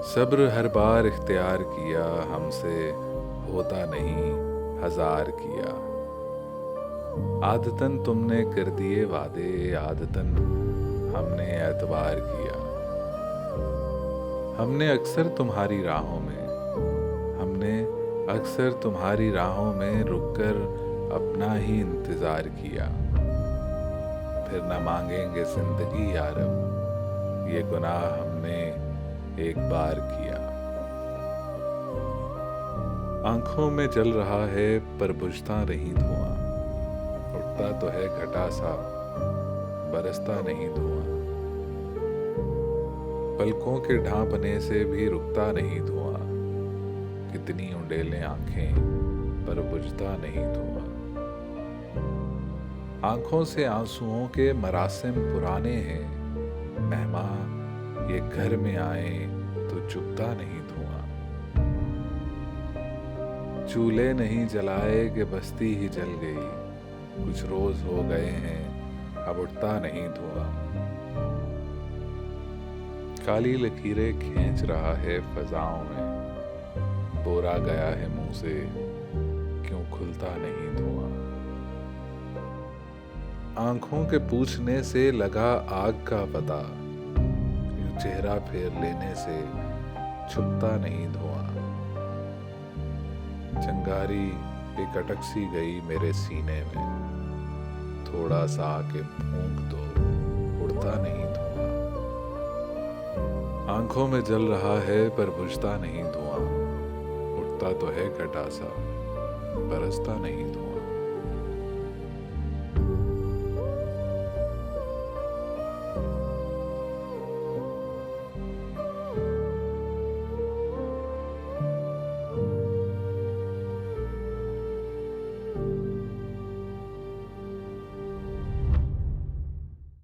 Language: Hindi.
सब्र हर बार इख्तियार किया, हमसे होता नहीं हजार किया। आदतन तुमने कर दिए वादे, आदतन हमने एतबार किया। हमने अक्सर तुम्हारी राहों में हमने अक्सर तुम्हारी राहों में रुककर अपना ही इंतजार किया। फिर न मांगेंगे जिंदगी यारब, ये गुनाह हमने एक बार किया। आंखों में जल रहा है पर बुझता नहीं धुआं, उठता तो है घटा सा बरसता नहीं धुआं। पलकों के ढांपने से भी रुकता नहीं धुआं, कितनी उंडेलें आंखें पर बुझता नहीं धुआं। आंखों से आंसुओं के मरासिम पुराने हैं, मेहमान ये घर में आए तो चुभता नहीं धुआं। चूल्हे नहीं जलाए कि बस्ती ही जल गई, कुछ रोज हो गए हैं अब उठता नहीं धुआं। काली लकीरें खींच रहा है फजाओं में, बोरा गया है मुंह से क्यों खुलता नहीं धुआं। आंखों के पूछने से लगा आग का पता, यूं चेहरा फेर लेने से छुपता नहीं धुआं। चिंगारी एक अटक सी गई मेरे सीने में, थोड़ा सा आके फूंक दो उड़ता नहीं धुआं। आंखों में जल रहा है पर बुझता नहीं धुआं, उठता तो है घटा सा बरसता नहीं धुआं।